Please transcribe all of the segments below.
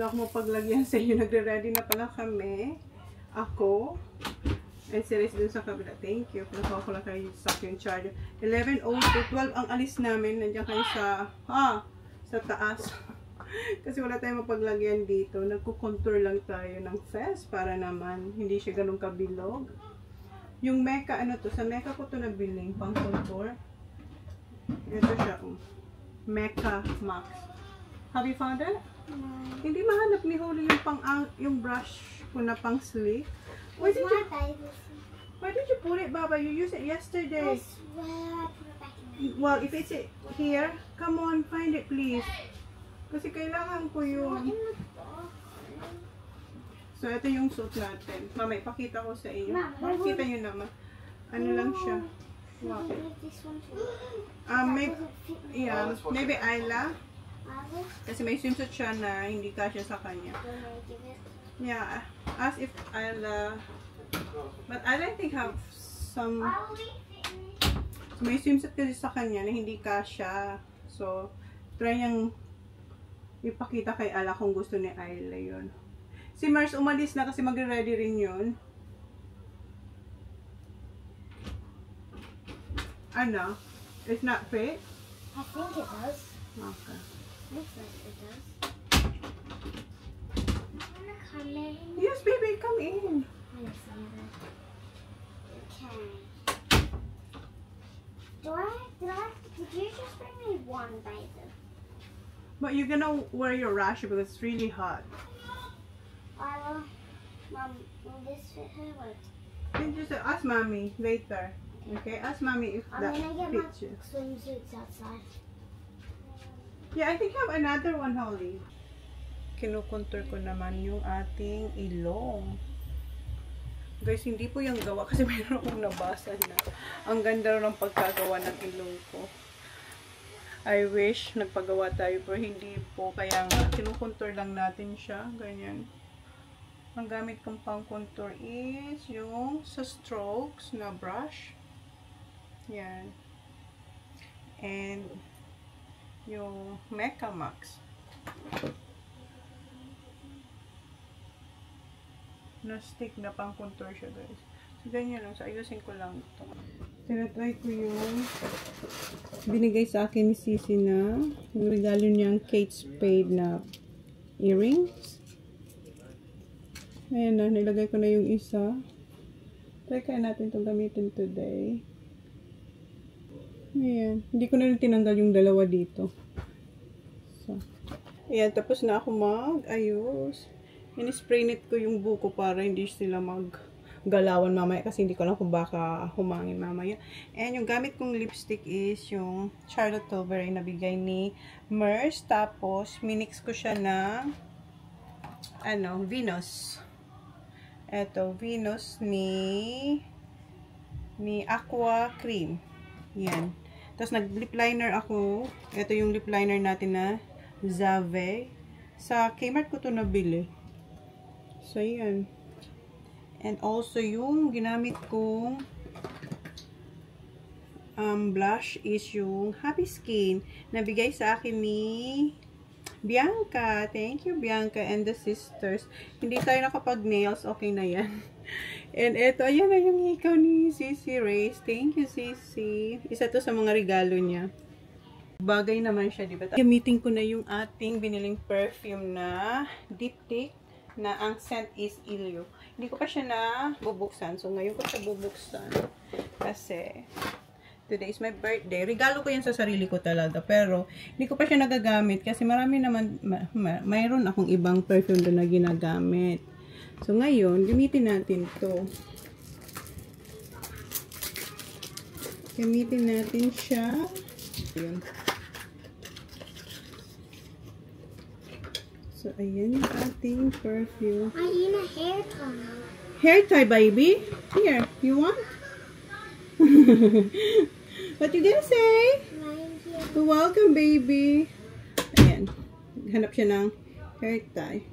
na ako mapaglagyan sa inyo. Nagre-ready na pala kami. Ako. And series dun sa kabila. Thank you. Nakuha ko lang kayo sa aking charger. 11:02. 12 ang alis namin. Nandiyan kayo sa taas. Kasi wala tayong mapaglagyan dito. Nagko-contour lang tayo ng fest para naman hindi siya ganun kabilog. Yung Mecca, ano to? Sa Mecca ko to nabiling pang contour. Ito siya. Mecca Max. Have you found it? No. Hindi mahanap ni Holly yung brush ko na pang sleek. Why did you put it, Baba? You used it yesterday. I swear I put it back in Well, if it's here, come on, find it, please. Kasi kailangan ko yung... So, ito yung suit natin. Mama, ipakita ko sa inyo. Makikita nyo naman. Ano lang siya. Wow. this one too. Maybe Ayla. Kasi may swimsuit siya na hindi kasya sa kanya. Yeah, ask if Ayla. But Ayla I think have some... So, may swimsuit kasi sa kanya na hindi kasya. So, try niyang ipakita kay Ayla kung gusto ni Ayla yun. Si Mars umalis na kasi magre-ready rin yun. Ano? It's not fit? I think it does. Okay. Looks like it does. Wanna come in? Yes, baby, come in. Wanna see that? Okay. Did you just bring me one bathing? But you're gonna wear your rash because it's really hot. Mom, will this fit her? What? Then just ask mommy later. Okay? Ask mommy if I'm that gonna get my fits you. swimsuits outside. Yeah, I think I have another one, Holly. Kinukontour ko naman yung ating ilong. Guys, hindi po yung gawa kasi mayroon akong nabasa na. Ang ganda rin ng pagkagawa ng ilong ko. I wish nagpagawa tayo pero hindi po. Kaya nga, kinukontour lang natin siya. Ganyan. Ang gamit kong pang contour is yung sa strokes na brush. Yan. And yung Mecca Max. Na-stick na pang contour siya, guys. So, ganyan lang. So, ayusin ko lang ito. Tinatry ko yung binigay sa akin ni Sisi na yung regalo niyang Kate Spade na earrings. Ayan na. Nilagay ko na yung isa. Try kaya natin itong gamitin today. Ayan. Hindi ko na rin tinanggal yung dalawa dito. So, ayan. Tapos na ako mag-ayos. In-spray net ko yung buko para hindi sila maggalawan mamaya kasi hindi ko alam kung baka humangin mamaya. And yung gamit kong lipstick is yung Charlotte Tilbury na bigay ni Mers. Tapos, minix ko siya ng Venus. Eto, Venus ni Aqua Cream. Yan. Tapos, nag-lip liner ako. Ito yung lip liner natin na Zave. Sa Kmart ko to nabili. So, yan. And also, yung ginamit kong blush is yung Happy Skin. Nabigay sa akin ni Bianca. Thank you, Bianca and the sisters. Hindi tayo nakapag-nails. Okay na yan. And eto, ayan na yung hikaw ni Sisi Reyes. Thank you, Sisi. Isa to sa mga regalo niya. Bagay naman siya, diba? Gamitin ko na yung ating biniling perfume na Diptyque na ang scent is Ilio. Hindi ko pa siya na bubuksan. So, ngayon ko siya bubuksan. Kasi, today is my birthday. Regalo ko yan sa sarili ko talaga. Pero, hindi ko pa siya nagagamit. Kasi marami naman, mayroon akong ibang perfume doon na ginagamit. So, ngayon, gamitin natin to. Gamitin natin siya. Yun. So, ayan yung ating perfume. I need a hair tie. Hair tie, baby. Here, you want? What you gonna say? Thank you. You're welcome, baby. Ayan. Hanap siya ng hair tie.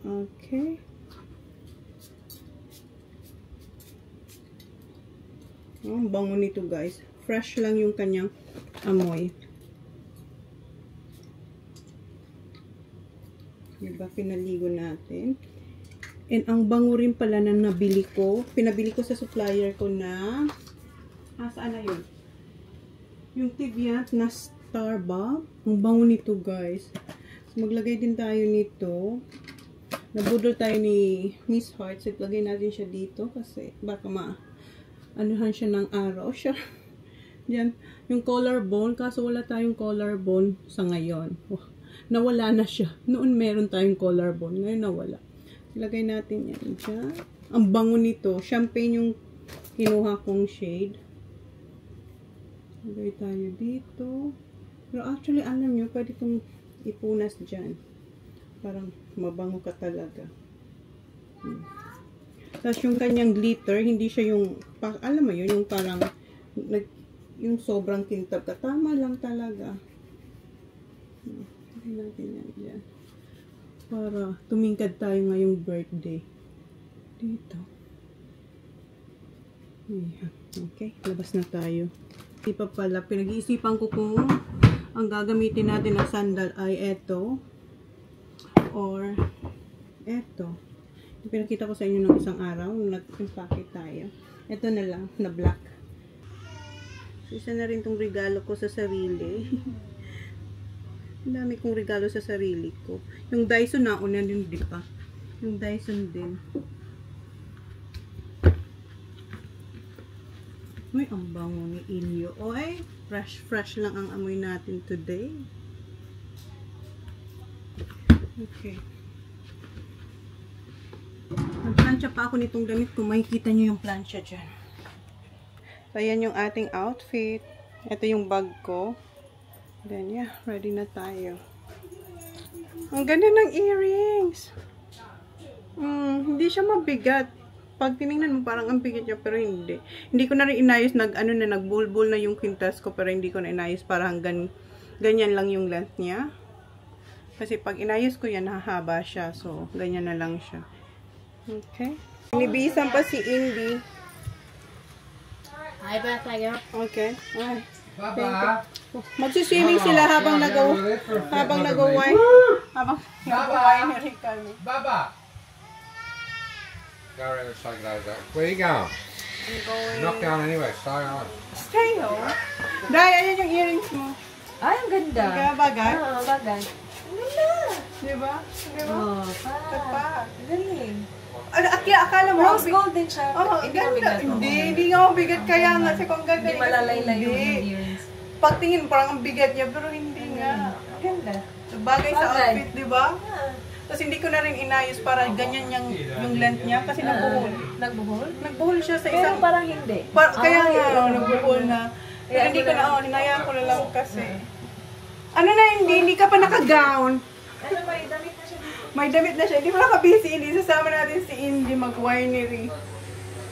Okay. Oh, ang bango nito, guys. Fresh lang yung kanyang amoy. Diba? Pinaligo natin. And ang bango rin pala na nabili ko. Pinabili ko sa supplier ko na saan na yun? Yung Tibiat na Starbucks. Ang bango nito, guys. So, maglagay din tayo nito. Nabudol tayo ni Miss Heart. So, lagay natin siya dito kasi baka anuhan siya ng araw. Siya. Yan. Yung collarbone. Kaso wala tayong collarbone sa ngayon. Nawala na siya. Noon meron tayong collarbone. Ngayon nawala. Ilagay natin yan dyan. Ang bango nito. Champagne yung kinuha kong shade. Lagay tayo dito. Pero actually, alam nyo, pwede kong ipunas dyan. Parang mabango ka talaga. Tapos yung kanyang glitter, hindi siya yung, alam mo yun, yung parang, yung sobrang kintab ka. Tama lang talaga. Lagay natin yan dyan. Para tumingkad tayo ngayong birthday. Dito. Ayan. Okay, labas na tayo. Di pa pala, pinag-iisipan ko kung ang gagamitin natin na sandal ay eto or eto. Pinakita ko sa inyo ng isang araw, nag-impake tayo. Eto na lang, na black. Isa na rin tong regalo ko sa sarili. Ang dami kong regalo sa sarili ko. Yung Dyson na una din, di ba? Yung Dyson din. Uy, ang bango ni Inyo. Oy, fresh lang ang amoy natin today. Okay. Nagplansya pa ako nitong damit. Kung makikita nyo yung plansya dyan. So, ayan yung ating outfit. Ito yung bag ko. Then, yeah, ready na tayo. Ang ganda ng earrings. Hindi siya mabigat. Pag tinignan mo, parang ang bigat niya, pero hindi. Hindi ko na rin inayos, nagbulbul na yung quintas ko, pero hindi ko na inayos para hanggang ganyan lang yung length niya. Kasi pag inayos ko yan, hahaba siya. So, ganyan na lang siya. Okay. Nibisan pa si Indy. Hi, Beth. Okay. Ay. Baba. Magsiswimming sila habang nag-wine kami. Baba. Go around and shake those up. Where you going? I'm going. Not going anywhere. Stay on. Stay home. Dahil, ayan yung earrings mo. Ay, ang ganda. Kaya bagay? Oo, bagay. Ang ganda. Diba? Diba? Oo, Ito pa. galing. Akala mo. Rose gold din siya. Oh, Hindi ganda. mabigat. Hindi nga mabigat. Kaya nga, kasi kung ganda. Hindi malalaylay yung Hindi. earrings. Pagtingin, parang ang bigat niya, pero hindi nga. Ganda. Bagay sa Bagay. outfit, diba? Tapos hindi ko na rin inayos para ganyan yung length niya kasi nagbuhol. Nagbuhol? Nagbuhol siya sa Pero isang... parang hindi. Kaya nga, nagbuhol na. Pero hindi ko na, hinayaan ko na lang kasi. Ano na, hindi ka pa naka-gown. Ano, may damit na siya dito. May damit na siya. Hindi mo nakabili si Indy. Sasama natin si Indy mag-winery.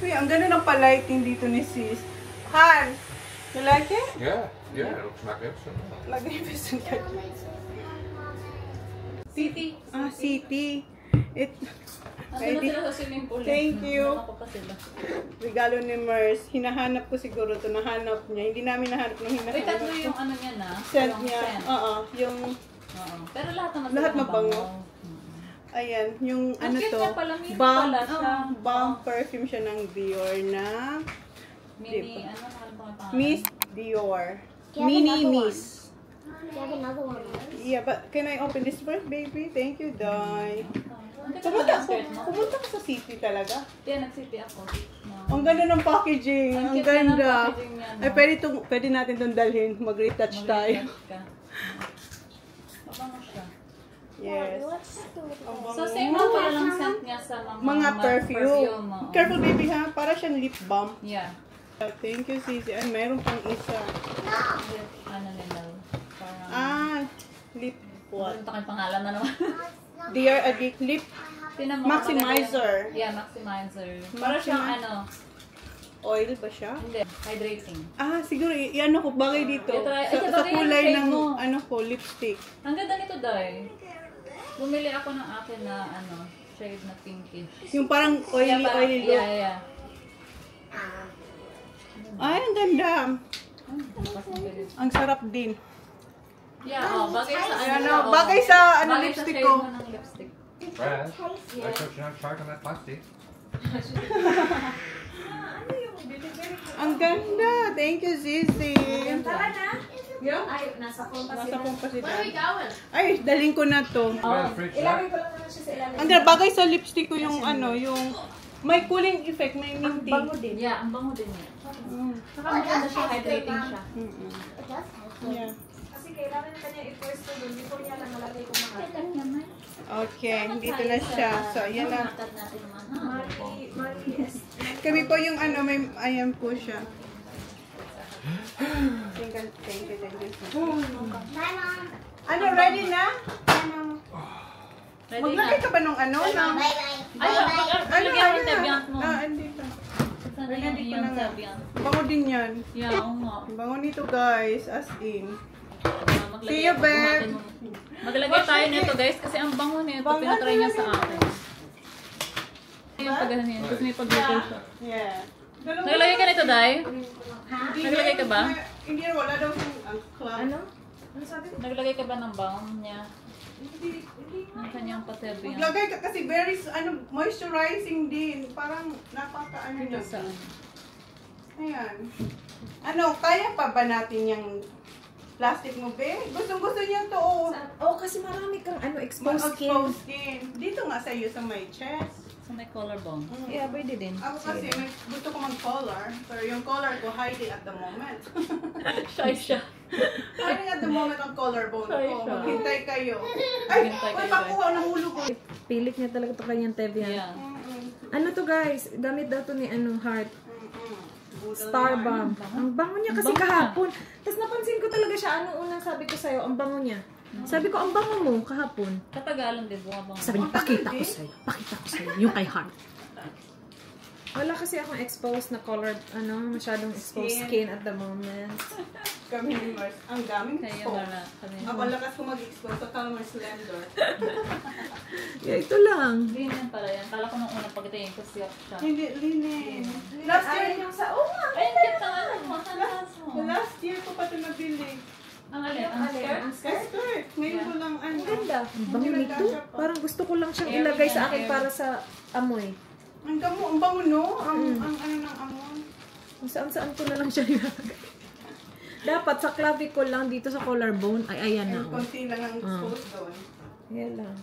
Uy, ang ganda ng palighting dito ni sis. Han, you like it? Yeah, yeah, it looks magnificent. Magnificent ka. City. City. Nandun na sila sa swimming pool. Thank you. Nakapa pa sila. Regalo ni Mers. Hinahanap ko siguro to. Nahanap niya. Hindi namin nahanap nung hinahanap. Uy, tatlo yung ano niya na. Scent yung niya. scent. Oo. Yung, Oo. Pero lahat naman Lahat sila mabango. ayan. Yung Ang ano cute to. niya pala, mini Bomb, pala siya. bomb perfume siya ng Dior na Mini, ano, nakalimutan ko yung pangalan. Miss Dior. You have Mini another one. Miss. You have another one. Yeah, but can I open this first, baby? Thank you, Dai. Ang ganda Pumunta, ng skirt mo. pumunta ka sa city talaga. Kaya nag-city ako. Ang ganda ng packaging. Ang cute na ng ganda. packaging niya, no? Ay, pwede natin itong dalhin. Mag-retouch tayo. Mabango siya. Yes. Let's do it. Ang So, bango. same lang pala lang scent niya sa Mga perfume. oo. Careful, baby, ha? Para siyang lip balm. Yeah. Thank you, Sisi. Ay, mayroon pang isa. Ano nila. Parang... Lip what? Ano kayong pangalan na naman? Dear Addict Lip Tinan mo, Maximizer. Yeah, maximizer. Para siyang ano, Oil ba siya? hindi, hydrating. Siguro, i-ano ko, bagay dito. Ito, Sa bagay yung kulay shade ng, mo. ano ko, lipstick. Ang ganda nito, Day. Bumili ako ng akin na, ano, shade na pinkish. Yung parang oily, parang- oily look. Yeah. Ay, ang ganda. Ang Ang sarap din. Yeah, bagay sa bagay sa bagay lipstick shade ko. mo ng lipstick. Brad, I thought you're not trying on that plastic. Ang ganda. Thank you, Sisi. Tara na. Yeah? Ay, nasa phone pa Nasa sila. pong Where are we pasitan. going? Ay, daling ko na to. Brad, fridge Ilagay that. ko lang naman siya sa ilalim. Ang ganda, bagay sa lipstick ko yung yung may cooling effect, may minty. Bango din. Yeah, ang bango din niya. Mm. Saka maganda siya, hydrating siya. Mm-mm. It does have Yeah. Kasi kailangan na kanya i-first ko dun before niya lang malagay ko mga. Okay, dito na siya. So, ayan na. Makat natin naman. Kami po yung may, ayan po siya. Thank you. Mama. Ano, ready na? Mama. Ready Maglagay na. ka ba nung ng... Ay, maglagyan mo ng tabiang mo. Andito. Sana yung tabiang. Bango din yan. Yeah, oo nga. Bango nito guys, as in. Maglagay See you, ako, babe. Maglagay tayo nito guys kasi ang bango nito. Bango Pinatry niya na sa akin. Yung pagano niya. Tapos may pag-glitter siya. Yeah. Naglagay ka nito, Day? Naglagay ka ba? Hindi na, wala daw yung club. Ano? Ano sabi? Naglagay ka ba ng balm niya? Ng kanyang patebiang. Maglagay ka kasi very moisturizing din. Parang napaka-ano Ito na. saan? Ayan. Ano, kaya pa ba natin yung plastic mo, be? Gustong-gusto niya to. Oh, kasi marami kang exposed skin. Exposed skin. Dito nga sa iyo sa my chest. Sa may collarbone. Yeah, pwede din. Ako kasi gusto ko mag-collar. Pero yung collar ko hiding at the moment. Shy siya. Hiding at the moment ang collarbone Sorry, ko. siya. Maghintay kayo. Ay, Maghintay may kayo, pakuha ng ulo ko. Pilit niya talaga to kanyang tebian. Yeah. Ano to guys? Gamit daw to ni Heart. Star Bomb. Ang bango niya kasi Ang bango kahapon. Tapos napansin ko talaga siya. Anong unang sabi ko sa'yo? Ang bango niya. Sabi ko, ang bango mo kahapon. Katagalan din, bumabang. Sabi niya, pakita ko sa'yo. Pakita ko sa'yo. Yung kay Heart. Wala kasi akong exposed na colored, masyadong exposed skin at the moment. Kami ni Mars. Ang daming Kaya exposed. wala kami. Ako lakas ko mag-expose. So, kala mo slender. Yeah, ito lang. Hindi yan pala yan. Kala ko nung unang pagdating ko siya. Hindi, Linen. Last year, yung sa, oh nga. Ay, ang cute ng ano mo. Sandas mo. last year ko pa ito nabili. Ang alin? Ang skirt? Skirt. Ngayon ko lang ano. Ang ganda. Ang bango nito. Parang gusto ko lang siyang ilagay sa akin para sa amoy. Ang bango no? Ang ano ng amon. Kung saan-saan ko na lang siya ilagay. Dapat sa clavicle lang dito sa collarbone. Ay, ayan na. Ang konti lang ang exposed doon. Yan lang.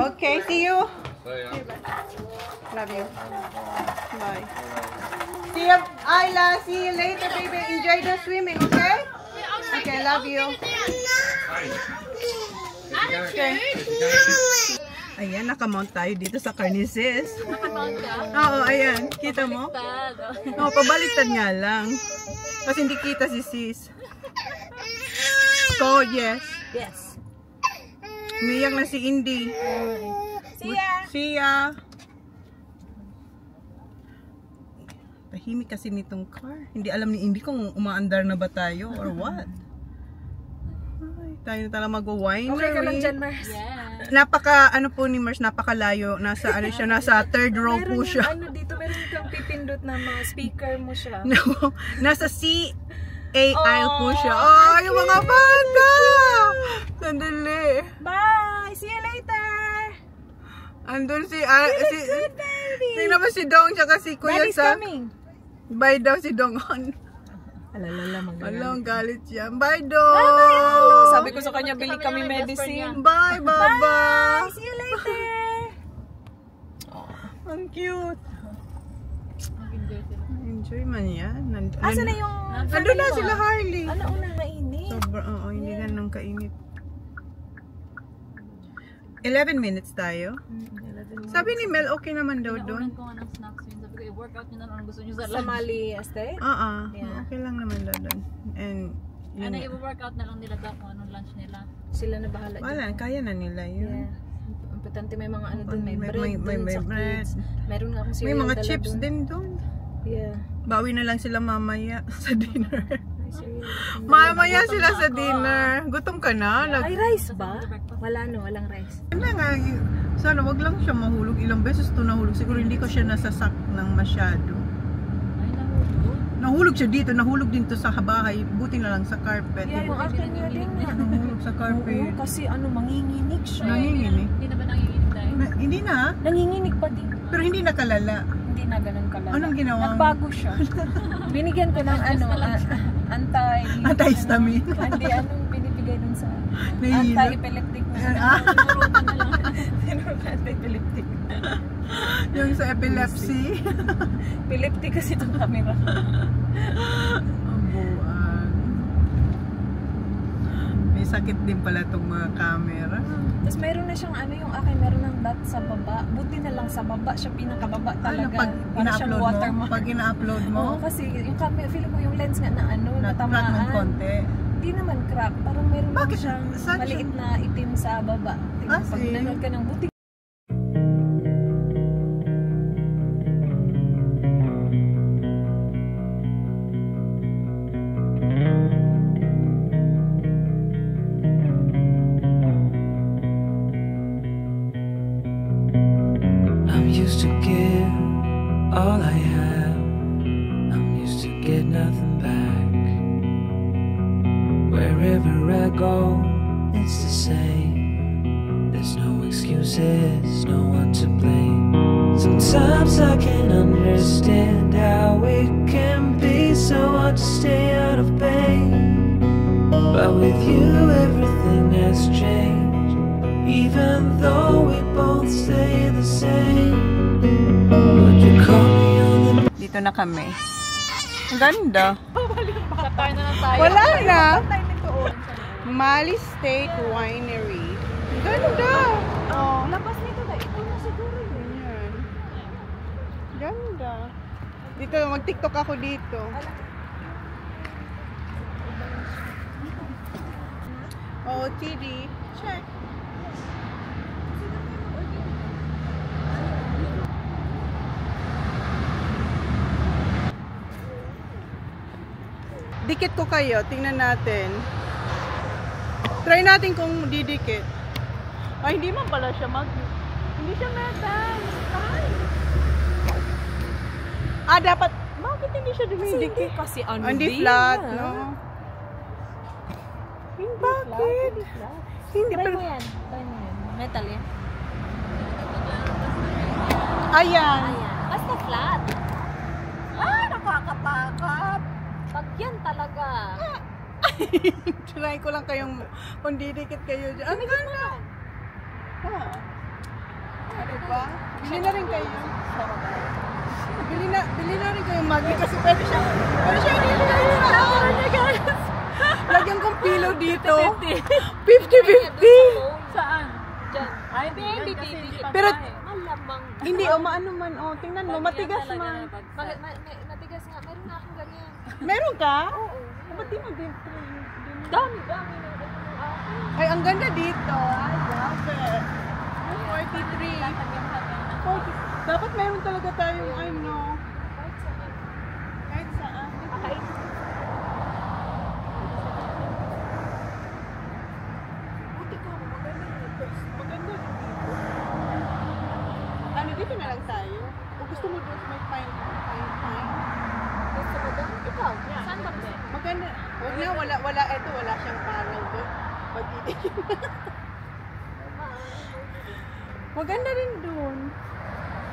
Okay, see you. So yeah. Love you. Bye. See you, Ayla. See you later, baby. Enjoy the swimming, okay? Okay, love you. Okay. Ayan, nakamount tayo dito sa Carnices. Oo, ayan. Kita mo? Oo, pabaliktad nga lang. Kasi hindi kita si sis. So, yes. Yes. Umiyak na si Indy. See ya! See ya! Tahimik kasi nitong car. Hindi alam ni Indy kung umaandar na ba tayo or what. Ay, tayo na talaga mag-winery. Okay ka lang dyan, Mars. Napaka, ano po ni Mars, napakalayo. Nasa, ano siya, nasa third row po Meron siya. yung dito, meron kang pipindot na mga speaker mo siya. No, nasa aisle po siya. Oh, yung mga bata! Sandali. Bye! See you later! Andun si, Good baby! tingnan mo si Dong tsaka si Kuya Daddy's sa. coming! Bye daw si Dong. Alalala, Alang galit siya. Bye Dong! Sabi ko sa kanya, bili kami medicine. Bye Baba! Bye! See you later! Ang cute. Enjoy man yan. Asa na yung... Nandun na sila Harley. Ano unang mainit? Sobra, oo, hindi ganun kainit. 11 minutes tayo. Sabi ni Mel, okay naman daw doon. Pinaulan ko nga ng snacks yun. Sabi ko, i-workout nyo na lang ang gusto nyo sa Sa lunch. Mali, este? Yeah. Okay lang naman daw doon. And, Ano, yun, i-workout na lang nila daw kung anong lunch nila. Sila na bahala wala, dyan. kaya na nila yun. Yeah. Importante may mga ano dun, may May- bread may- dun may sa bread. kids. Meron nga akong May cereal mga dala chips dun. din doon. Yeah. Bawi na lang sila mamaya sa dinner. May cereal. Mamaya sila sa dinner. Gutom ka na? Ay, rice ba? Wala no, walang rice. Wala nga. Sana wag lang siya mahulog. Ilang beses to nahulog. Siguro hindi ko siya nasasak ng masyado. Ay, nahulog. Nahulog siya dito. Nahulog din to sa bahay. Buti na lang sa carpet. Yeah, yung akin niya din na. Nahulog sa carpet. Kasi manginginig siya. Nanginginig. Hindi na ba nanginginig tayo? Hindi na. Nanginginig pa din. Pero hindi nakalala. Hindi na ganun kalala. Anong ginawa? Nagbago siya. Binigyan ko ng Antihistamine. Hindi, anong binibigay dun sa Nahihilo. anti-epileptic na. Tinurutan na lang. Anti-epileptic. Yung sa epilepsy. Epileptic kasi itong camera. Ang buwan. May sakit din pala itong mga camera. Tapos mayroon na siyang yung akin, meron ng dot sa baba. Buti na lang sa baba, siya pinakababa talaga. Pag Para siyang ina-upload mo? watermark. Pag ina-upload mo? Oo, kasi yung camera, feeling ko yung lens nga na Na-crack ng konti. Hindi naman crack, parang meron lang Bakit? siyang Saan maliit na itim sa baba. Ah, Pag see? nanood ka ng buti. I'm used to give all I have. I'm used to get nothing back. Wherever I go, it's the same. There's no excuses, no one to blame. Sometimes I can't understand how it can be so hard to stay out of pain. But with you, everything has changed. Even though we both stay the same. Would you call me on the Dito na kami. Ang ganda. Katayo na lang tayo. Wala na. Mali Steak Winery. Ang ganda. Oh. Labas nito na, ito na siguro yun. Ayan. Ganda. Dito, mag-tiktok ako dito. Oh, TD. Check. Dikit ko kayo. Tingnan natin. Try natin kung didikit. Ay, hindi man pala siya hindi siya metal. Ay. Dapat. Bakit hindi siya dumidikit? Kasi Hindi flat, no? Bakit? Hindi, Try pero... mo yan. Try mo yan. Metal yan. Ayan. Basta flat. Nakakatakot. Pag yan talaga. Try ko lang kayong kung didikit kayo dyan. Ang ganda. Ano ba? Bili na rin kayo. Bili na rin kayo magnet kasi pwede siya hindi guys. Lagyan kong pillow dito. 50-50. Saan? Diyan. Ay, hindi didikit. Pero, Malamang. hindi, maano man. Tingnan mo, matigas man. Matigas nga. Meron na akong ganyan. Meron ka? Oo. Ba't di mo din? Dami na. Ay, ang ganda dito. I love it. 43. 40. Dapat meron talaga tayong ano. Kahit saan. Buti ka mo, maganda dito. Maganda dito. Ano, dito na lang tayo? O gusto mo doon may fine? Gusto mo doon? Ikaw? Saan ba gusto? Maganda. Huwag na, wala siyang parang doon. Pagdidikit na. Maganda rin doon.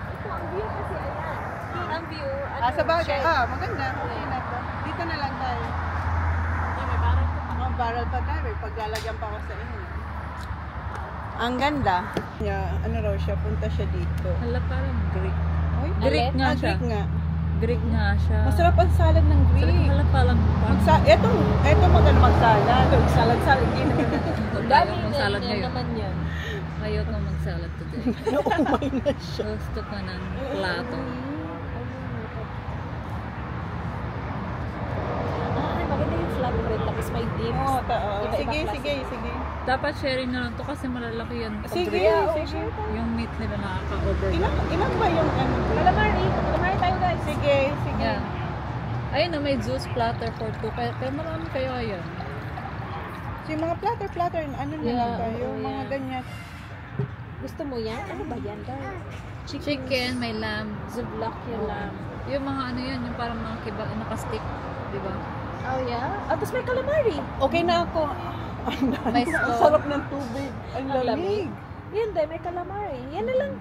Ito, ang view kasi ayan. Ang view, Sa bagay. Maganda. Okay na to. Dito na lang tayo. May barang ko pa. Ang barrel pa tayo. Paglalagyan pa ako sa inyo. Ang ganda. Ano raw siya? Punta siya dito. Hala, parang Greek. Oy, Greek nga siya. Greek nga. Greek nga siya. Masarap ang salad ng Greek. Hala, parang Eto maganda magsalad. Salad. Hindi naman. Dami mong salad ngayon. naman yan. Ayaw ko mag-salad today. Naumay na siya. Gusto ko ng plato. Maganda yung flat bread, tapos may dips. Sige. Dapat sharing na lang to kasi malalaki yan. Pag Sige. Greek. Yung meat nila nakaka-over. Ilan ba yung ano? Calamari tayo guys. Sige. Yan. Ayun na, may juice platter for 2. Kaya marami kayo yan. So, yung mga platter, ano na lang tayo? oo, Mga yan. ganyan. Gusto mo yan? Ano ba yan guys? Chicken, may lamb. Zublock yung lamb. Yung mga ano yan, yung parang mga kiba, naka-stick. Diba? Oh yeah? Tapos may calamari. Okay na ako. May Ang smoke. sarap ng tubig. Ang Ang lamig. Yan din, may calamari. Yan na lang.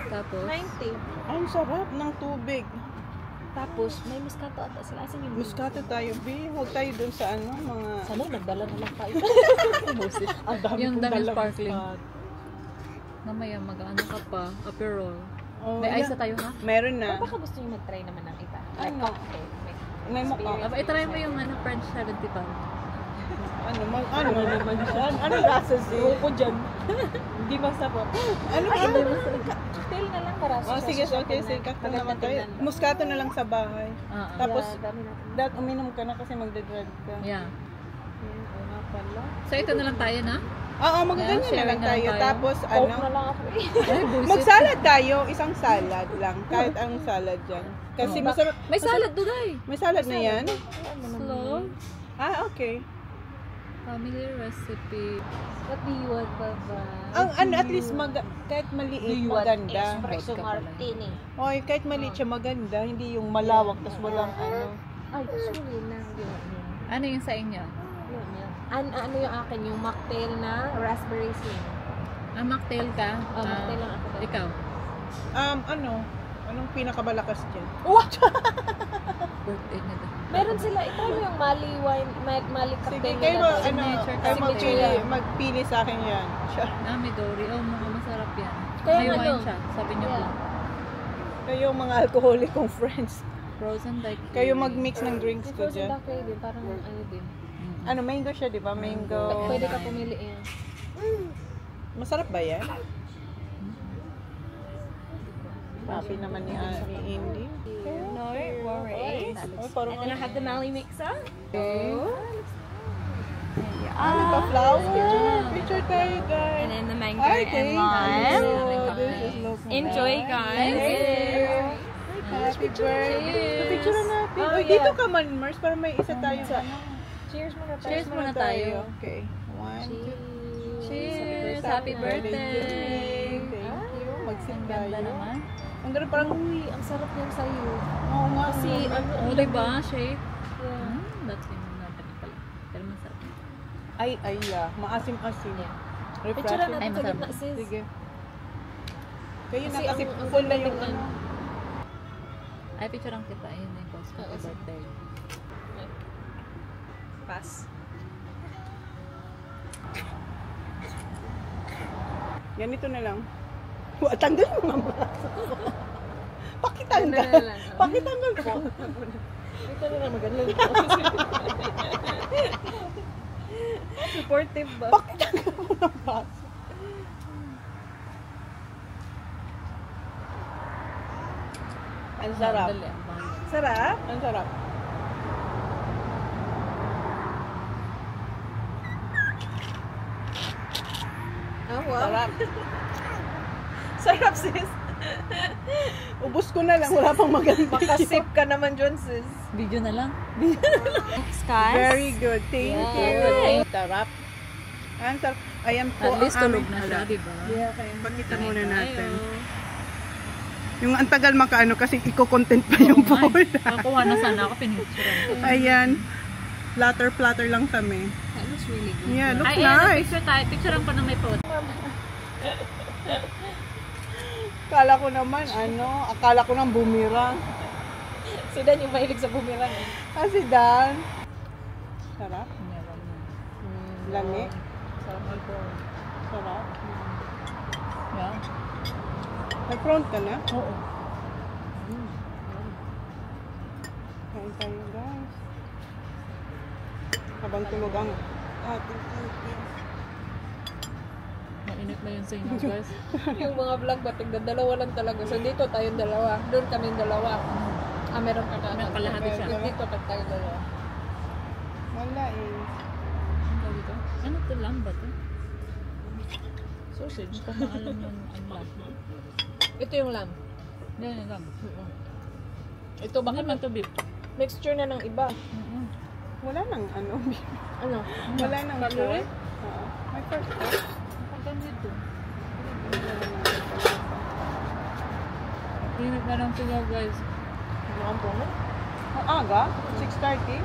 Tapos, 90. Ang sarap ng tubig. Tapos, may muscato ata sila. Asan yung Muscato tayo, B. Huwag tayo dun sa ano, mga... Sana, nagdala na lang tayo. Ang dami Yung kong dami dalang sparkling. Muscato. mamaya mag-ano ka pa, aperol. Oh, May ice yeah. na tayo, ha? Meron na. Baka gusto nyo mag-try naman ng iba. Like Ano? cocktail. May Experience. maka. Itry mo yung ano, French 75. Ano naman dyan? Ano lasa siya? ko dyan. Hindi masarap. Ano ba? Cocktail na lang para Oh, sige, okay, sige. Kakta naman tayo. Muscato na lang sa bahay. Tapos, uminom ka na kasi magdadrug ka. Yeah. Nga pala. So, ito na lang tayo, na? Oo, magaganyan na sharing lang na lang tayo. tayo. Tapos, Coke na ano, lang ako eh. Ay, bullshit. magsalad tayo. Isang salad lang. Kahit anong salad dyan. Kasi Oh. masarap. May salad doon, ay. May salad na yan? Slow. Ah, okay. Family recipe. What do you want, Baba? Ang ano, at least kahit maliit, maganda. Espresso Vodka pala. martini. Oy, kahit maliit siya maganda. Hindi yung malawak, tas walang ano. Ay, sorry lang. Yun. Ano yung sa inyo? Ano yung akin? Yung mocktail na raspberry sling. Ah, mocktail ka? Oh, mocktail lang ako. Ikaw? Ano? Anong pinakabalakas dyan? Birthday na daw. Meron sila, ito yung Mali wine, Mali Sige, cocktail kayo nila. ano, signature kayo signature. magpili sa akin yan. Siya. Ah, Midori. Oh, mukhang masarap yan. Kaya May ano? wine siya. Sabi niyo Yeah. po. Kayo yung mga alcoholic kong friends. Frozen like Kayo mag-mix ng drinks Yung ko frozen dyan. daiquiri din, parang ano din. Ano, mango siya, di ba? Mango. Pwede ka pumili yan. Masarap ba yan? Happy naman ni Indy. No worries. Oh, parang And then I have the Mali mixer. ano pa, flowers? Picture tayo, guys. And then the mango Ay, and thank lime. you. This is lovely. Enjoy, guys. Thank you. Happy birthday. Picture na natin. Oh, Uy, yeah. dito ka man, Mars, para may isa tayo. Cheers muna tayo. Cheers muna tayo. Okay. 1, 2, Cheers! Happy birthday! Thank you. Mag-sip Ganda tayo. naman. Ang ganda parang, Uy, ang sarap niyan sa'yo. oo nga. Kasi, ano, Oh, diba? Shape. yeah. That's yung natin pala. Pero masarap. Ay, maasim-asim. Picture Refreshing. natin Ay, sa masarap. gitna, sis. Sige. Kayo na Kasi kasi ang full na yung ganda ano. Ay, picturean kita. Ayun na yung post ko. Oo, Happy sige. birthday. Pass. Ganito na lang. Tanggal mo nga braso ko. Pakitanggal. Ganun na lang, oh. Pakitanggal po. Ito na lang maganda. Supportive ba? Pakitanggal mo ng braso. Ang sarap. Dali, ang bahala. Sarap? Ang sarap. Oh, wow. Sarap. Sarap, sis. Ubus ko na lang. Wala pang maganda. Makasip ka naman dyan, sis. Video na lang. Next, guys. Very good. Thank you. Sarap. Ang sarap. Ayan po. At least ang tulog aming- na siya, diba? Pakita muna natin. Tayo. Yung ang tagal makaano kasi i-content pa yung Ay, board. Nakuha na sana ako. Pinicturean ko. Ayan. Platter lang kami. That looks really good. Yeah, looks Ay, ayan, nice. picture tayo. Picturean ko na may photo. Akala ko naman, akala ko nang bumirang. Si Dan yung mahilig sa bumirang. Eh. Ah, si Dan. Sarap. Lami. Sarap ng prawn. Sarap. Yeah. May prawn ka na? Oo. Kain tayo, guys. Habang tulog ang ating Mainit na yun sa inyo, guys. Yung mga vlog ba, tigdadalawa lang talaga. So dito tayong dalawa. Doon kaming dalawa. Meron ka na. May kalahati siya. Dito tayong dalawa. Wala eh. Ano tawag ito? Ano to, lamb ba to? Sausage. Hindi ko maalam yung lamb. Ito yung lamb. Yan yung lamb. Ito Baka baka man to beef. mixture na ng iba. Wala nang Ano? Wala nang Calorie? pork. Oo. May first pork. Pagkan dito. Init na lang sila, guys. Ano ang bunga? Ang aga? 6:30?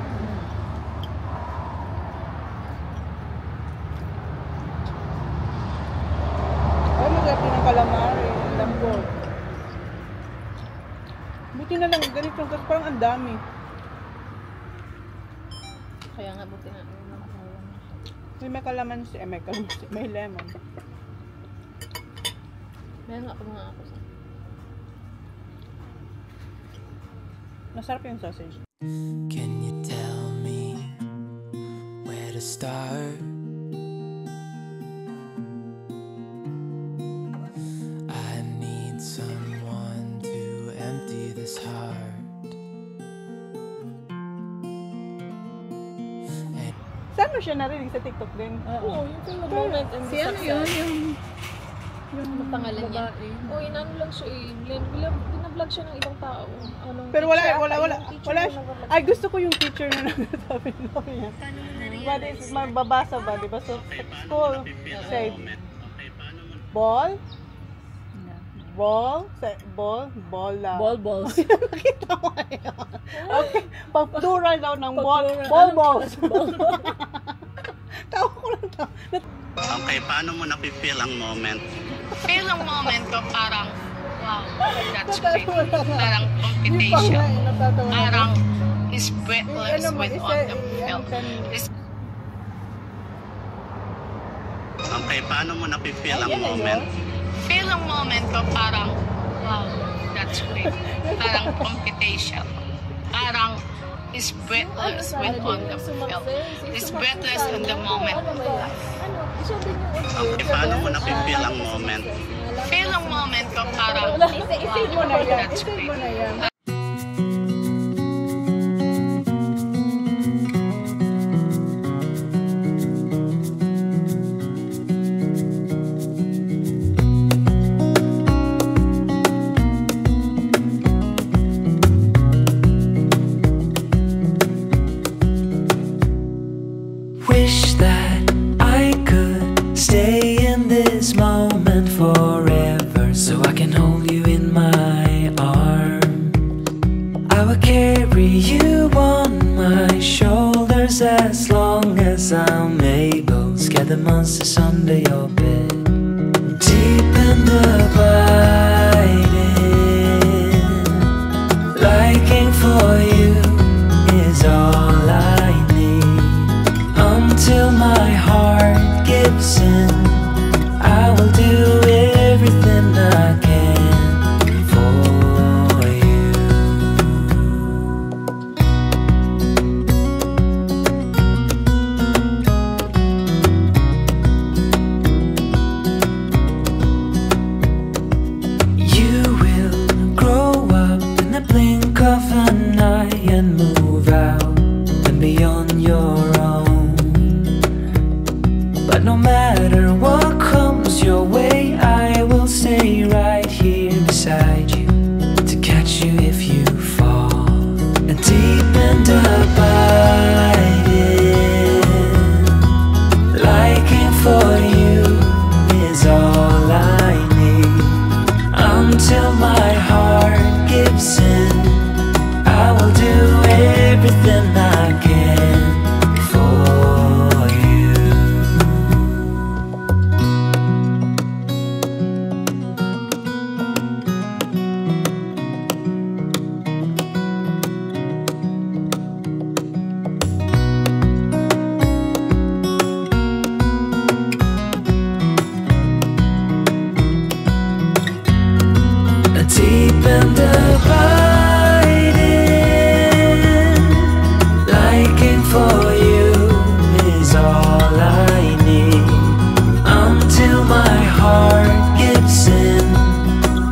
calamari. Lambot. Buti na lang ganito. Kasi parang ang dami. Kaya nga buti na. May kalamansi. May kalamansi. May lemon. Meron nga mga ako sa. Masarap yung sausage. Can you tell me where to start? I need someone to empty this heart. Saan mo siya narinig sa TikTok din? Oo, yung film moment and Si ano yun? Yung pangalan niya. Oo, inano lang siya eh. Binablog siya ng ibang tao. Anong Pero wala teacher siya. Ay, gusto ko yung teacher na nagsasabi niya. What is, mababasa ba? Diba? So, school, say, ball? Ball? Say, ball lang. balls. Nakita mo yun. Okay, pag-plural daw ng ball. Balls. Tawa ko lang to. Okay, paano mo napipil ang moment? Feel ang moment ko parang, wow, that's great. Parang competition. Parang is breathless with all the film. Okay, paano mo napipil ang moment? Feel ang moment ko parang, wow, that's great. Parang competition. Parang is breathless with all the film. Is breathless in the moment. Okay, paano mo napipil ang moment? Feel ang moment ko parang, wow, that's great. Wish that I could stay in this moment forever, so I can hold you in my arms. I will carry you on my shoulders as long as I'm able. Scare the monsters under your bed. Deep and abiding, liking for you is all I need. Until my heart gives in, I will do everything I can for you. You will grow up in the blink of an eye and move out and beyond your own. But no matter what comes your way, I will stay right here beside you to catch you if you fall. And deep and abiding, liking for you is all I need. Until my heart gives in, I will do everything I can for you. Deep and abiding, liking for you is all I need. Until my heart gives in,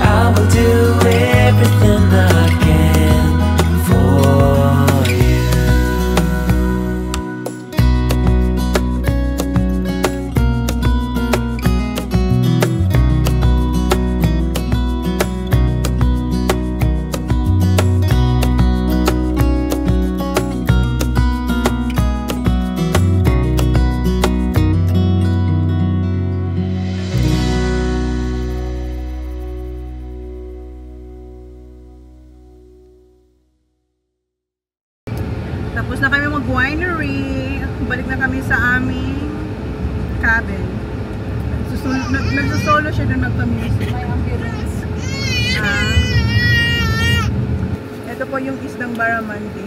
I will do everything I can for you. Tapos na kami mag-winery. Balik na kami sa aming cabin. Nagsasolo siya doon nagpa-music. May ambulance. Ito po yung isdang Baramanti.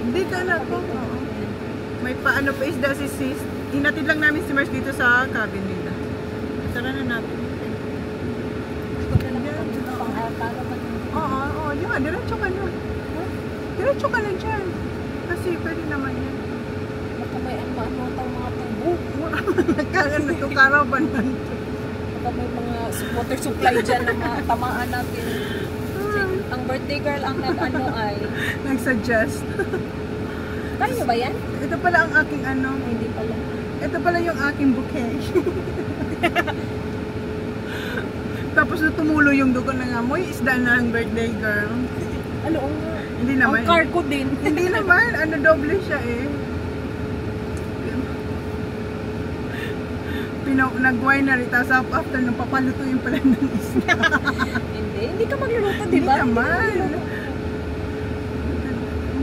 Dito na po. Oo. May paano pa isda si sis. Hinatid lang namin si Mars dito sa cabin nila. Tara na natin. Oo, yun. Diretso ka na. Diretso ka na dyan. Kasi pwede naman yan. Baka may ano tayong mga tubo. Nagkaroon na ito, caravan na ito. Baka may mga water supply dyan na matamaan natin. Ang birthday girl ang nag-ano ay... Nag-suggest. Kaya ba yan? Ito pala ang aking ano. Hindi pala. Ito pala yung aking bouquet. Tapos na tumulo yung dugo na nga mo, isda na ang birthday girl. Ano ang... Hindi naman. Ang cargo din. Hindi naman. Ano, doble siya eh. Nag-winery, tapos after nung papalutuin pala ng isda. Hindi ka magluluto, di ba? Hindi naman.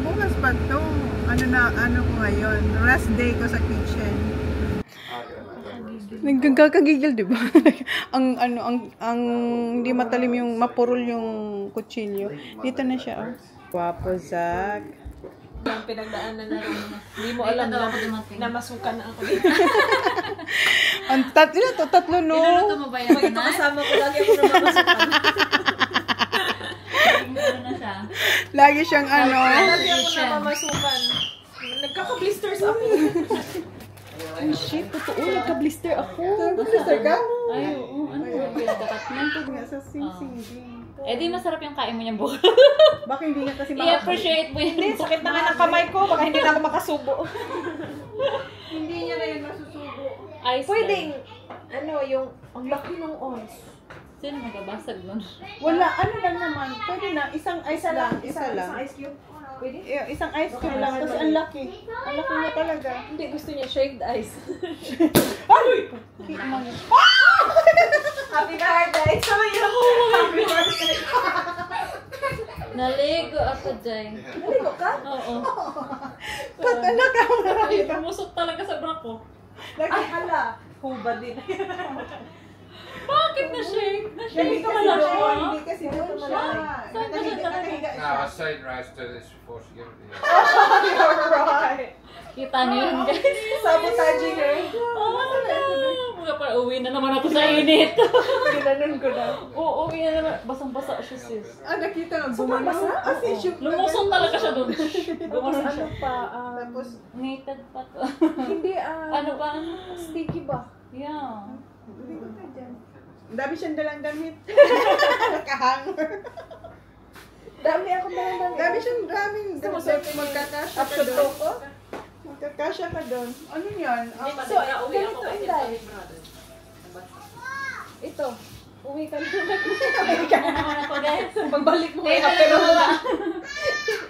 Bukas pa to. Ano ko ngayon? Rest day ko sa kitchen. Nagkakagigil, di ba? ang hindi matalim yung, mapurol yung kutsilyo. Dito na siya, oh. Wapo, Zach. Ang pinagdaanan na rin. Hindi mo alam na masukan na ako dito. Ang tatlo, no? Pinuluto mo ba yan? Ito kasama ko lagi ako na mamasukan. Ano na siya? Lagi siyang ano. Lagi ako na mamasukan. Nagkaka-blisters ako. Ay, shit. Totoo. Nagka-blister ako. Blister ka? Ay, oo. Ano ba? Pinagkakatnan. Sa sing-sing. Eh di masarap yung kain mo niyang buhay. Baka hindi niya kasi I-appreciate mo yun. Hindi, sakit na nga ng kamay ko. Baka hindi na ako makasubo. Hindi niya na yun masusubo. Ice Pwedeng, ano, yung, ang laki ng ons. Sino magabasag nun? Wala, ano lang naman. Pwede na, isang ice lang. Isa lang. Isang ice cube. Pwede? Isang ice cube lang. Kasi ang laki. Ang laki niya talaga. Hindi, gusto niya shaved ice. Happy birthday! Sama niyo ako! Happy birthday! Naligo ako dyan. Naligo ka? Oo. Patala ka mo na. Ay, pumusok talaga sa bra ko. Ay, hala! Huba din. Bakit na-shake? Na-shake ka Kasi wala doon, siya. hindi kasi doon siya. Saan ba siya talaga? No, I stayed right to this before she gave it to you. Alright! Kita niyo yun, guys. Sabotaging her. Mga pa, uwi na naman ako sa init. Ginanon ko na. Oo, uwi na naman. Basang-basa siya, sis. Nakita nga Sobrang gumano. basa? As in, shoot. Lumusot talaga siya doon. Tapos Gumanon ano siya. pa, Tapos, Nated pa to. hindi, Ano pa? sticky ba? Yeah. ang dami siyang dalang damit. Nakahanger. Dami akong dalang. Dami siyang daming damit. Magkakasya ka Option doon. ko? Magkakasya ka doon. Ano yan? So, ganito, Inday. Ito. Uwi ka na. Ano naman ako, guys? Pagbalik mo Kayo kaya na pero lang pala.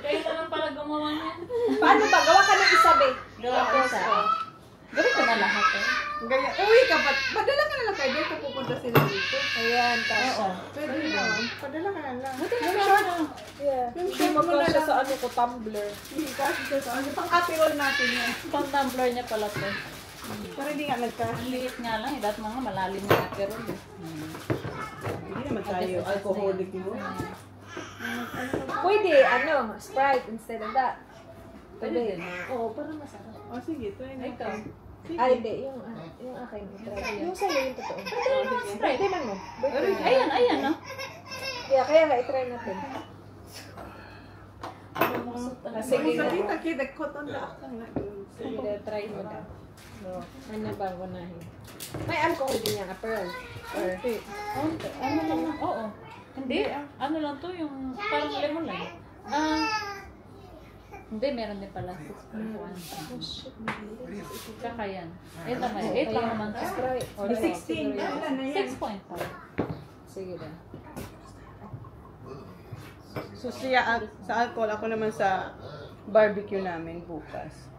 Kayo na lang pala gumawa niya. paano ba? Gawa ka ng isa, be. Gawa ko sa... Gawin ko na lahat eh. Ganyan. Uwi ka pa. Padala ka na lang kayo. Dito pupunta sila dito. Ayan, Oo. Pwede naman. Padala ka na lang. Yung short. Yeah. Yung Hindi short mo na magkasya lang. sa ano ko, tumbler. Hindi kasi siya sa ano. Pang-aperol natin yan. Pang tumbler niya pala to. Para hindi nga nagkasya. Ang liit nga lang eh. Dahil mga malalim na pero Hindi naman tayo alcoholic mo. Pwede, ano, Sprite instead of that. Pwede din. Oo, para masarap. O sige, try na. Ikaw. Ay, hindi. Yung akin. Yung sa'yo, yung totoo. Sprite. Tingnan mo. Birthday. Ayan, ayan no? Kaya nga, i-try natin. Sige Sa na. kita, kida, cotton na ako nga. Sige na, try mo na. No, ano ba ang unahin? May alcohol din yan, pearl. Or, Ano lang na? Oo. Hindi. Ano lang to yung parang lemon lang. Hindi, meron din pala. 6.1. oh shit. Tsaka yan. 8 naman. 8 lang naman to. Sprite. Or, 16. Ano na yan? 6.5. Sige na. So siya sa alcohol, ako naman sa barbecue namin bukas.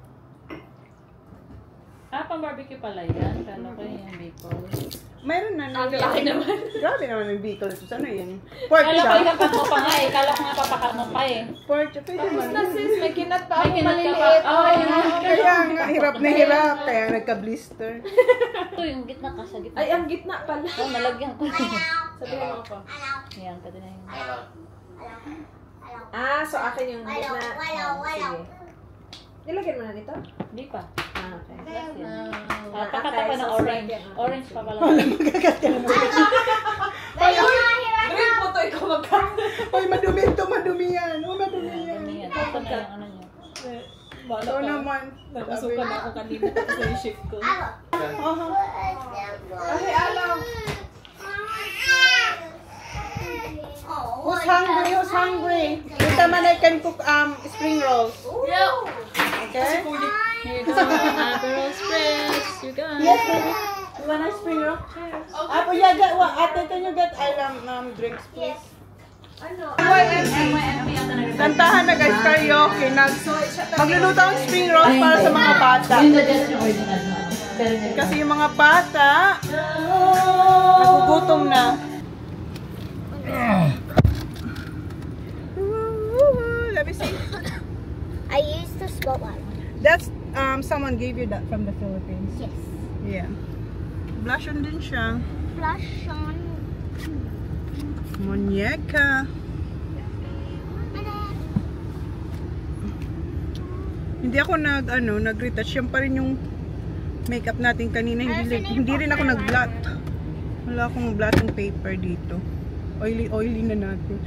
Pang barbecue pala yan. Kala ko yung bacon. Mayroon na. Ang laki naman. Grabe naman yung bacon. Ano yan? Pork Kala ko chop. ikakat mo pa nga eh. Kala ko nga papakat mo pa eh. Pork chop. Pwede Tapos man. na sis, may kinat pa ako May kinat ka pa. maliliit. Oh, yeah. Kaya nga, hirap na hirap. Kaya nagka-blister. Ito yung gitna ka sa gitna. Ay, ang gitna pala. Oh, nalagyan ko. Sabihin mo ako. Yan, pwede na yun. Ah, so akin yung gitna. Sige. Nilagyan mo na dito? Hindi pa. Ah, okay. Last yan. Ah, Pakata okay, pa so ng orange. second. Orange pa pala. Magagat ka naman. Drink mo to, ikaw magkano. Ay, madumi ito. Madumi yan. Oh, madumi yan. Ano yan? Ito na yung ano niya. Bala Ito ka. naman. Napasukan ako kanina sa yung shift ko. Aha. Ay, alam. Who's hungry? Who's hungry? Later man I can cook spring rolls. Okay? Here you go. Aperol spritz. You got it. Yes, baby. You want a spring roll? Apo, yeah, get what? Ate, can you get drinks, please? Ano? MYMP yata nag- Kantahan na guys, karaoke. Magluluto ang spring rolls para sa mga bata. Yun na just yung original na. Pero nila. Kasi yung mga bata, nagugutom na. Let me see. I used the spotlight. That's someone gave you that from the Philippines. Yes. Yeah. Blush on din siya. Blush on. Muñeca. Hindi ako nag-retouch. Yan pa rin yung makeup natin kanina. Hindi rin ako nag-blot. Wala akong blotting paper dito. Oily na natin.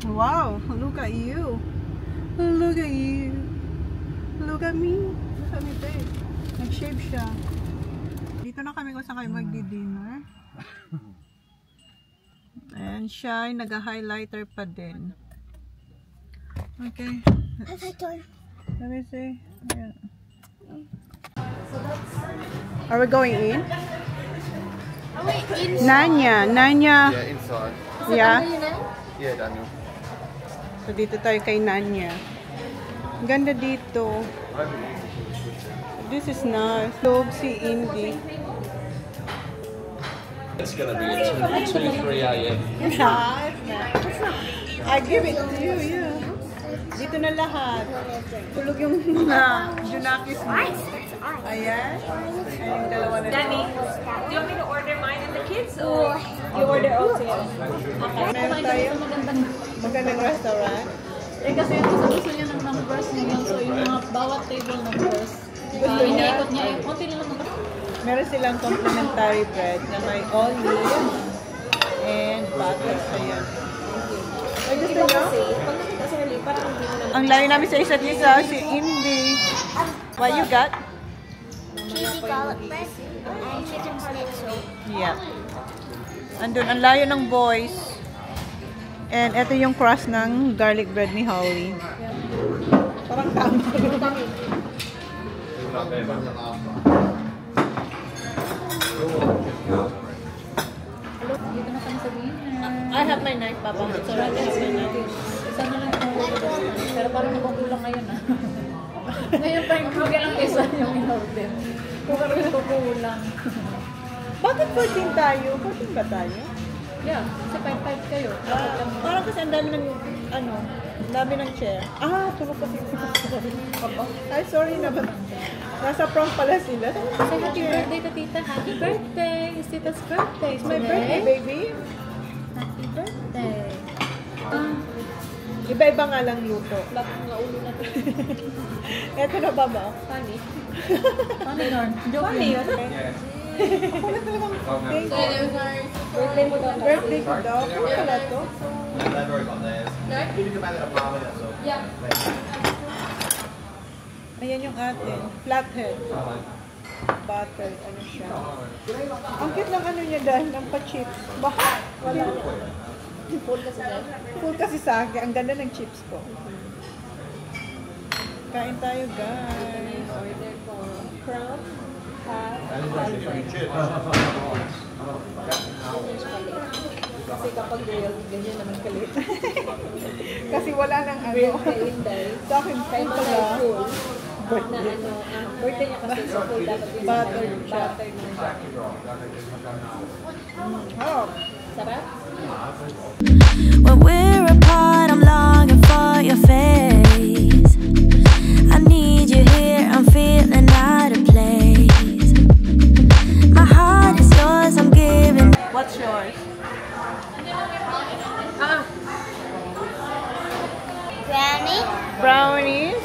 Wow, look at you. Look at you. Look at me. Look at me, babe. Nag-shave siya. Dito na kami kung saan kayo magdi-dinner. And siya ay nag-highlighter pa din. Okay. Let me see. Ayan. Are we going in? Nanya. Yeah, inside. Yeah. Yeah, Daniel. So dito tayo kay Nanya. Ang ganda dito. This is nice. Loob si Indy. It's gonna be 2, 3 a.m. I give it to you, yeah. Dito na lahat. Tulog yung mga Junakis mo. Ayan. Ay, yung dalawa na. Danny, do you want me to order mine and the kids? Or you order all together? Meron tayo magandang restaurant. Eh kasi gusto niya ng numbers niya. So yung mga bawat table numbers. Iniikot niya yung konti lang naman. Meron silang complimentary bread na may olive and butter. Ayan. Ay, gusto nyo? Pag nakita sa hali, parang hindi mo na. Ang layo namin sa isa't isa, si Indy. What you got? Cheesy garlic bread and chicken schnitzel. Yeah. Andun, ang layo ng boys. And ito yung crust ng garlic bread ni Holly. Parang tama. Dito na kami sa dinner. I have my knife, Papa. It's alright. I have my knife. Isa na lang yung pero parang nakukulang ngayon ah. Ngayon pa yung lang isa yung in-order. Kung ano yung kukulang. Bakit 14 tayo? 14 ba tayo? Yeah, kasi 5-5 kayo. Parang kasi ang dami ng, dami ng chair. Tulog kasi. Ay, sorry naman. Nasa prom pala sila. Say happy birthday to tita. Happy birthday. It's tita's birthday. It's my birthday, baby. Happy birthday. Iba-iba nga lang luto. Lahat ng ulo na to. Eto na ba ba? Funny. Paano yun? Joke Funny yun. Ako na talagang thank you. Birthday mo daw. Birthday ko daw. Ano pala to? Yeah. Ayan yung atin. Flathead. Butter. Ano siya? Ang cute ng ano niya dahil ng pa-chips. Baka wala na. Full kasi sa akin. Ang ganda ng chips ko. Kain tayo, guys. Order ko. Crab. Hat. Kasi kapag real, ganyan naman kalit. Kasi wala nang ano. Inday. Sa akin, Kaya full mga pala. full. Na ano, birthday niya kasi so full dapat yung Butter siya. butter na. Oh. Sarap? When we're apart, I'm longing for your face. I need you here, I'm feeling out of place. My heart is yours, I'm giving. What's yours? Brownies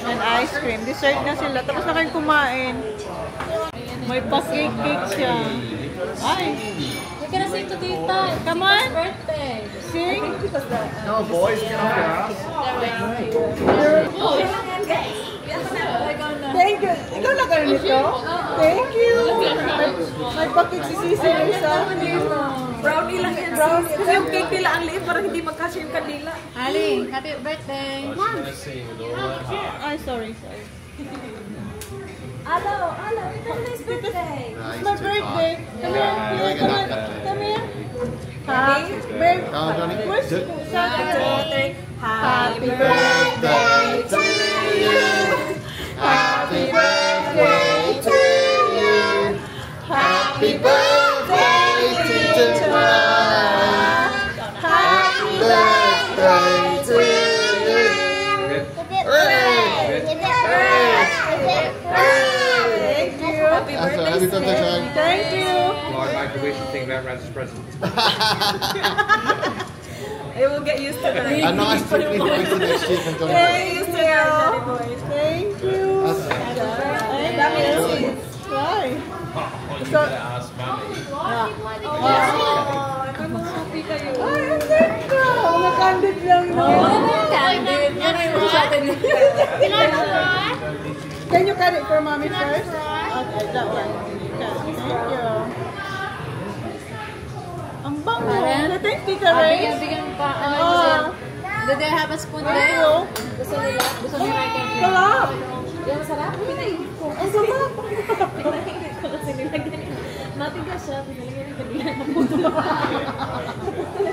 and ice cream. Dessert na sila. Tapos na kayong kumain. May pa-cake siya. Ay! We're gonna sing to Tita. Come on! Birthday. Sing! No, boys, get off your ass. Thank you! Ikaw na kayo nito? Thank you! May pa-cake si Sisi sa akin. Brownie lang yan. Brownie. Kasi yung cake nila ang liit para hindi magkasya yung kandila. Ali, happy birthday. Ay, sorry. Hello, it's your birthday. It's my birthday. Come here. Come here. Happy birthday. Where's Saturday? Happy birthday to you. Happy birthday to you. Happy birthday to Joanna. Happy birthday to you. Thank you. Happy birthday, Thank you. Lord, like the way she thinks about Raz's present. I will get used to that. I know I strictly going to next year from Johnny. Thank you. Thank you. Thank you. Why? So, Happy kayo. ay, ang ganda. Nakandid lang no. Can you cut it for mommy first? Okay, that one. Thank you. Ang bango. Thank you, Tita Ray. Bigyan pa. Oh, Did they have a spoon thank there? you. Gusto nila? Gusto nila yung cake? Sarap. Yung masarap? Pinainit ko. Ang sarap. Pinainit ko kasi nilagyan. Matigas siya. Pinalagyan ng kanila. Naputo na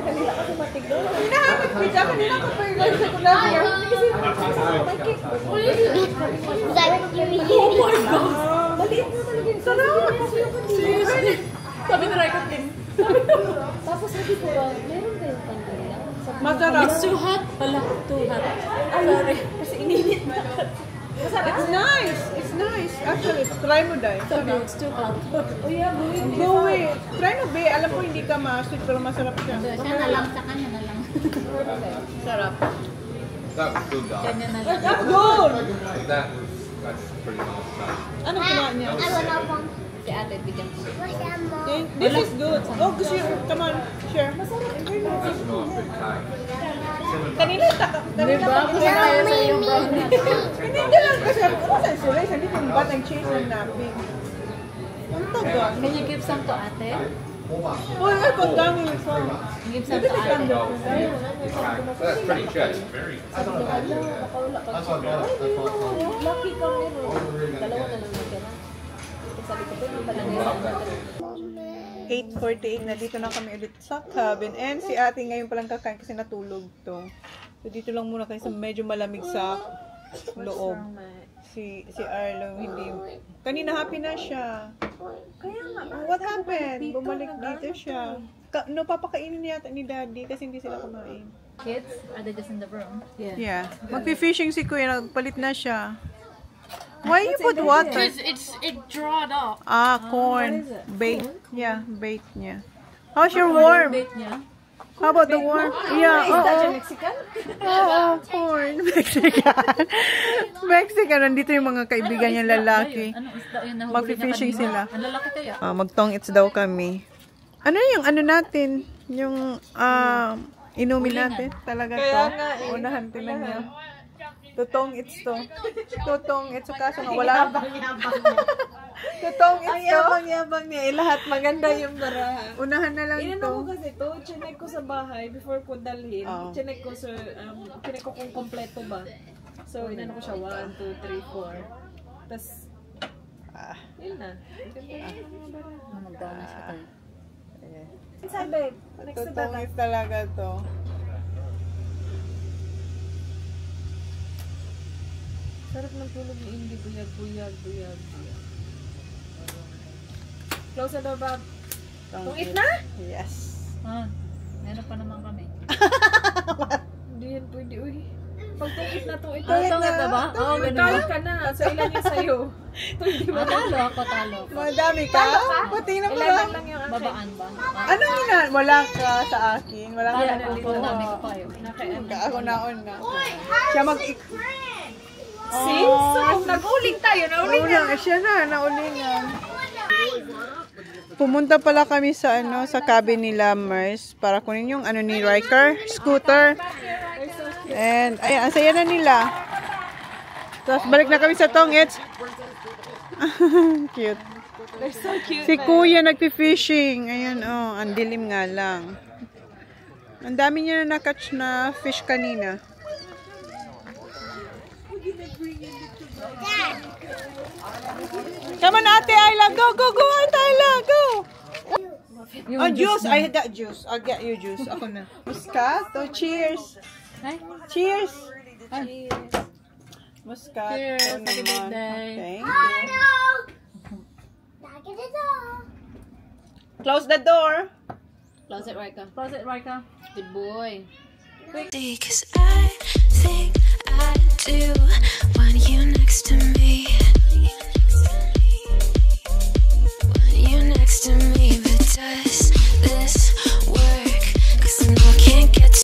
kanila kasi matigas. Hinahanap ko siya. Kanina ko pa yung sa kunabyo. Maliit mo talaga yung Sarap. sabi ni Raikot din. Tapos sabi ko ba, meron ba yung kanila? Masarap. It's too hot. Wala, too hot. Sorry. Kasi ininit na. It's nice. It's nice. Actually, try mo dahil. Sabi, it's too hot. Oh yeah, buwi. Go away. Try mo, be. Alam ko hindi ka ma-sweet pero masarap siya. Siya na lang, sa kanya na lang. Sarap. That was good, though. Kanya na lang. That's good. That's pretty nice. Anong kinain niya? Si ate, bigyan ko. Okay. This is good. Oh, gusto yun. Come on. Share. That's a nice big cake. Kanina pa Gusto tayo sa iyong brownie. Hindi lang kasi ano sa sila? Hindi yung ba ng cheese ng napping. Ang taga. Can you give some to ate? Oh, ay, kung dami yung phone. Give some to ate. That's pretty good. Lucky ka meron. Dalawa na lang natira. Sabi ko, pwede ba lang yun? 8:48 na dito na kami ulit sa cabin. And si ate ngayon palang kakain kasi natulog to. So dito lang muna kasi medyo malamig sa loob. Si Arlo hindi. Kanina happy na siya. Kaya nga. What happened? Bumalik dito siya. No, papakainin niya ni daddy kasi hindi sila kumain. Kids? Are they just in the room? Yeah. Magpi-fishing si Kuya. Nagpalit na siya. Why you put water? It dried up. Ah, corn. Bait. Yeah, bait niya. How's your worm? Bait niya? How about the worm? Yeah, oo. Mexican? Oo, corn. Mexican. Mexican. Nandito yung mga kaibigan niyang lalaki. Ano isda yun? Nahuli Magpi-fishing niya kanina. sila. Ang lalaki kaya? Magtong-its daw kami. Ano yung ano natin? Yung inumin natin? Talaga to. Unahan tinan niya. Tutong it's to. Tutong it's kaso nga wala. Tutong it's to. Ang yabang niya. Lahat maganda yung baraha. Unahan na lang Inan to. ako kasi to, chinek ko sa bahay before ko dalhin. Oh. Chinek ko sa, chinek ko kung kompleto ba. So, inan ko siya 1, 2, 3, 4. Tapos, yun na. Magdaw na siya tayo. Inside, babe. Next to Beba. Tutungis talaga to. Sarap ng tulog ni Indy. Buyag, buyag, buyag, buyag. Close the door, Bob. Tungit na? Yes. Meron pa naman kami. Hindi yan pwede, uy. Pag tungit na, tungit na. Tungit na ba? Oo, ganun ba? Tungit ka na. So, ilan yung sa'yo? Talo ako, talo. Madami ka? Puti na pala. 11 lang yung akin. Babaan ba? Ano yun na? Wala ka sa akin. Wala ka Talo na ako, dami ko pa yun. Ako nauna. Siya See? So, nag-uling tayo. Naulingan. Siya na, naulingan. Pumunta pala kami sa sa cabin nila Mers para kunin yung ni Riker, scooter. And ayan, ang saya na nila. Tapos balik na kami sa Tongits. Cute. They're so cute. Si Kuya nagpi-fishing. Ayun, ang dilim nga lang. Ang dami niya na na-catch na fish kanina. Come on, Ate Ayla. Go, go, go, Ate Ayla. Go. Oh, juice. I got juice. I'll get you juice. Ako na. Moscato. Cheers. Cheers. Cheers. Moscato. Cheers. Naman. Happy birthday. Thank you. Close the door. Close it, Rika. Close it, Rika. Good boy. Because I think I do want you next to me.